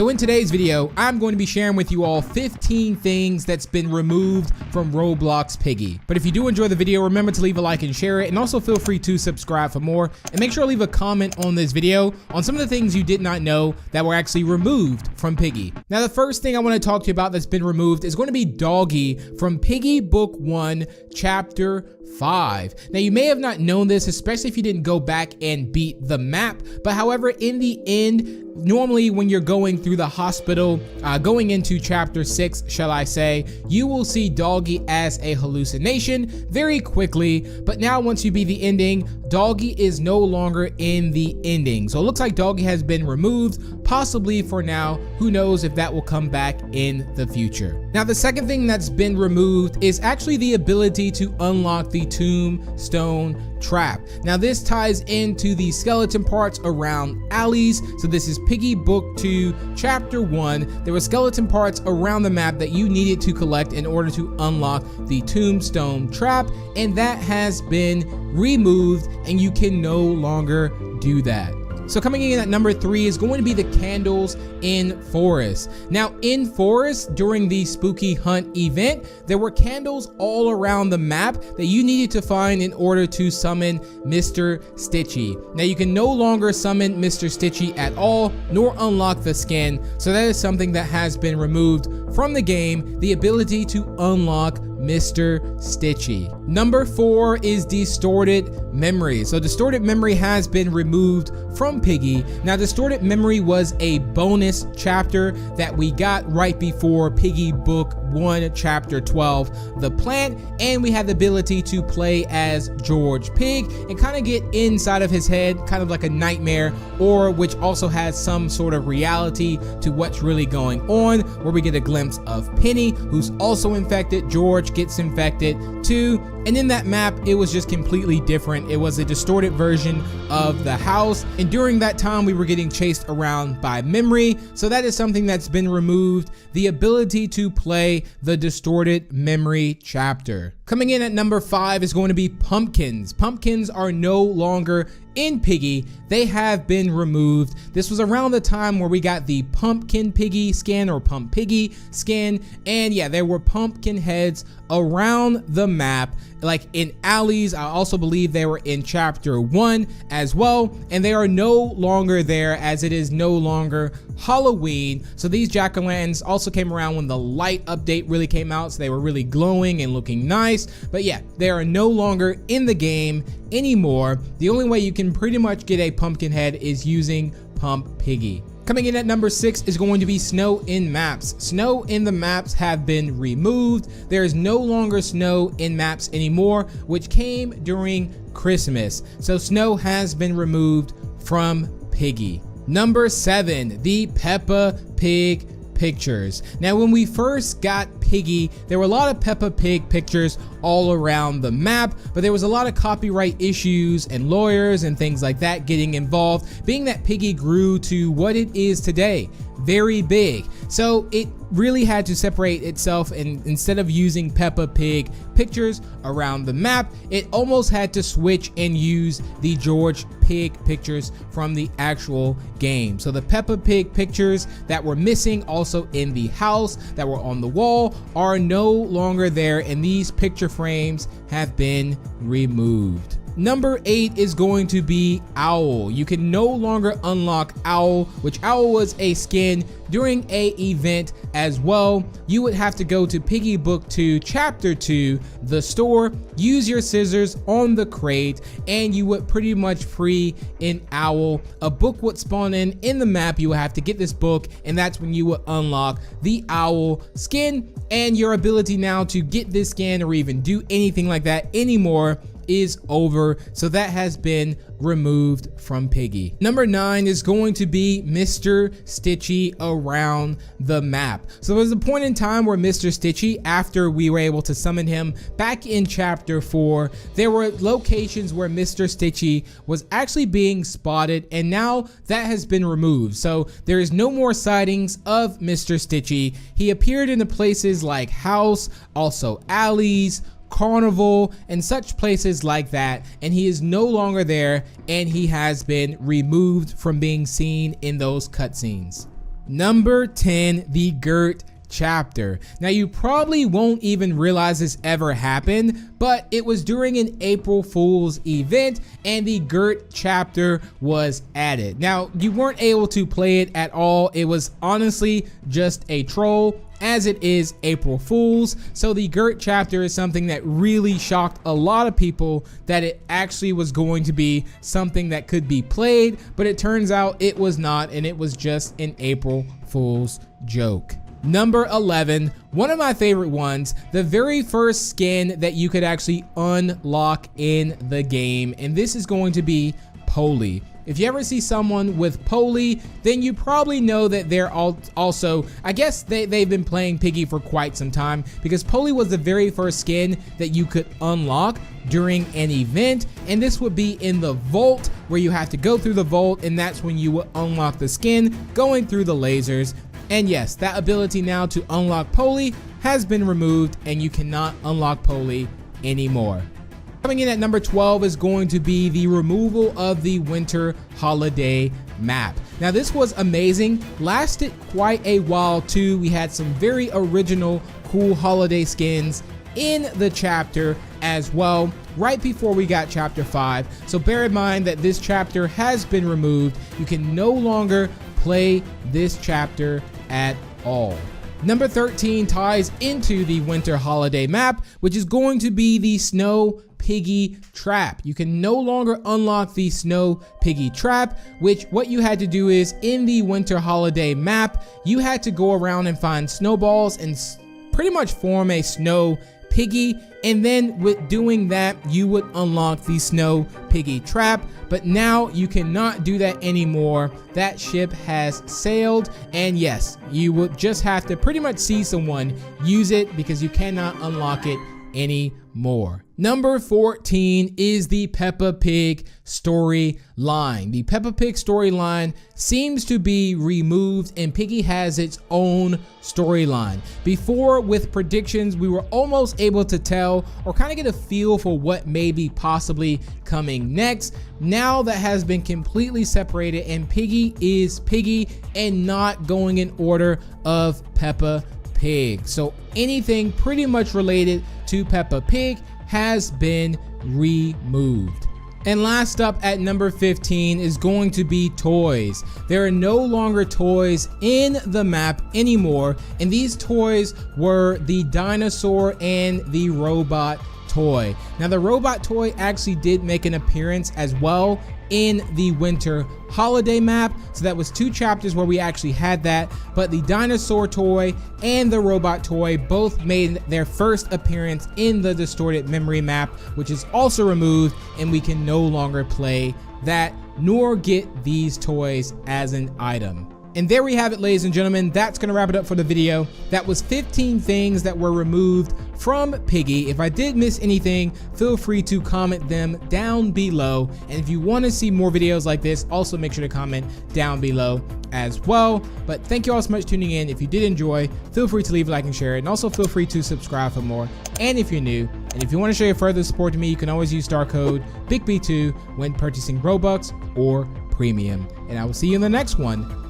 So in today's video, I'm going to be sharing with you all 15 things that's been removed from Roblox Piggy. But if you do enjoy the video, remember to leave a like and share it, and also feel free to subscribe for more, and make sure to leave a comment on this video on some of the things you did not know that were actually removed from Piggy. Now the first thing I want to talk to you about that's been removed is going to be Doggy from Piggy Book 1 Chapter 5. Now you may have not known this, especially if you didn't go back and beat the map, but however, in the end, normally when you're going through the hospital, going into chapter 6, shall I say, you will see Doggy as a hallucination very quickly, but now once you beat the ending, Doggy is no longer in the ending. So it looks like Doggy has been removed, possibly for now. Who knows if that will come back in the future. Now the second thing that's been removed is actually the ability to unlock the tombstone trap. Now this ties into the skeleton parts around alleys. So this is Piggy Book 2 Chapter 1. There were skeleton parts around the map that you needed to collect in order to unlock the tombstone trap, and that has been removed and you can no longer do that. So coming in at number 3 is going to be the candles in Forest. Now in Forest, during the spooky hunt event, there were candles all around the map that you needed to find in order to summon Mr. Stitchy. Now you can no longer summon Mr. Stitchy at all, nor unlock the skin. So that is something that has been removed from the game, the ability to unlock Mr. Stitchy. Number 4 is Distorted Memory. So Distorted Memory has been removed from Piggy. Now Distorted Memory was a bonus chapter that we got right before Piggy Book 1 Chapter 12, The Plant, and we had the ability to play as George Pig and kind of get inside of his head, kind of like a nightmare, or which also has some sort of reality to what's really going on, where we get a glimpse of Penny, who's also infected. George gets infected too, and in that map it was just completely different. It was a distorted version of the house, and during that time we were getting chased around by Memory. So that is something that's been removed, the ability to play the Distorted Memory chapter. Coming in at number 5 is going to be pumpkins. Pumpkins are no longer in Piggy. They have been removed. This was around the time where we got the Pumpkin Piggy skin or Pump Piggy skin, and yeah, there were pumpkin heads around the map, like in alleys. I also believe they were in chapter 1 as well, and they are no longer there as it is no longer Halloween. So these jack-o'-lanterns also came around when the light update really came out, so they were really glowing and looking nice. But yeah, they are no longer in the game anymore. The only way you can pretty much get a pumpkin head is using Pump Piggy. Coming in at number 6 is going to be snow in maps. Snow in the maps have been removed. There is no longer snow in maps anymore, which came during Christmas. So snow has been removed from Piggy. Number 7, the Peppa Pig Pictures. Now when we first got Piggy, there were a lot of Peppa Pig pictures all around the map, but there was a lot of copyright issues and lawyers and things like that getting involved, being that Piggy grew to what it is today, very big. So it really had to separate itself, and instead of using Peppa Pig pictures around the map, it almost had to switch and use the George Pig pictures from the actual game. So the Peppa Pig pictures that were missing also in the house that were on the wall are no longer there, and these picture frames have been removed. Number 8 is going to be Owl. You can no longer unlock Owl, which Owl was a skin during a event as well. You would have to go to Piggy Book 2 Chapter 2, the store, use your scissors on the crate, and you would pretty much free an Owl. A book would spawn in the map. You would have to get this book, and that's when you would unlock the Owl skin, and your ability now to get this skin or even do anything like that anymore is over. So that has been removed from Piggy. Number 9 is going to be Mr. Stitchy around the map. So there was a point in time where Mr. Stitchy, after we were able to summon him back in chapter 4, there were locations where Mr. Stitchy was actually being spotted, and now that has been removed. So there is no more sightings of Mr. Stitchy. He appeared in the places like house, also alleys, carnival, and such places like that, and he is no longer there, and he has been removed from being seen in those cutscenes. Number 10, the Gert Chapter. Now you probably won't even realize this ever happened, but it was during an April Fool's event and the Gert Chapter was added. Now you weren't able to play it at all. It was honestly just a troll, as it is April Fool's. So the Gert Chapter is something that really shocked a lot of people, that it actually was going to be something that could be played, but it turns out it was not, and it was just an April Fool's joke. Number 11, one of my favorite ones, the very first skin that you could actually unlock in the game, and this is going to be Poli. If you ever see someone with Poli, then you probably know that they're also, I guess they've been playing Piggy for quite some time, because Poli was the very first skin that you could unlock during an event, and this would be in the vault, where you have to go through the vault, and that's when you would unlock the skin going through the lasers. And yes, that ability now to unlock Poli has been removed, and you cannot unlock Poli anymore. Coming in at number 12 is going to be the removal of the winter holiday map. Now this was amazing, lasted quite a while too. We had some very original cool holiday skins in the chapter as well, right before we got chapter 5. So bear in mind that this chapter has been removed. You can no longer play this chapter at all. Number 13 ties into the winter holiday map, which is going to be the Snow Piggy Trap. You can no longer unlock the Snow Piggy Trap, which what you had to do is, in the winter holiday map, you had to go around and find snowballs and pretty much form a snow piggy, and then with doing that you would unlock the Snow Piggy Trap. But now you cannot do that anymore. That ship has sailed, and yes, you will just have to pretty much see someone use it, because you cannot unlock it anymore. Number 14 is the Peppa Pig Storyline. The Peppa Pig Storyline seems to be removed, and Piggy has its own storyline. Before, with predictions, we were almost able to tell or kind of get a feel for what may be possibly coming next. Now that has been completely separated, and Piggy is Piggy and not going in order of Peppa Pig. So anything pretty much related to Peppa Pig has been removed. And last up at number 15 is going to be toys. There are no longer toys in the map anymore, and these toys were the dinosaur and the robot toy. Now the robot toy actually did make an appearance as well in the winter holiday map, so that was 2 chapters where we actually had that, but the dinosaur toy and the robot toy both made their first appearance in the distorted memory map, which is also removed, and we can no longer play that nor get these toys as an item. And there we have it, ladies and gentlemen. That's gonna wrap it up for the video. That was 15 things that were removed from Piggy. If I did miss anything, feel free to comment them down below. And if you want to see more videos like this, also make sure to comment down below as well. But thank you all so much for tuning in. If you did enjoy, feel free to leave a like and share it, and also feel free to subscribe for more. And if you're new, and if you want to show your further support to me, you can always use star code BIGB2 when purchasing Robux or Premium. And I will see you in the next one.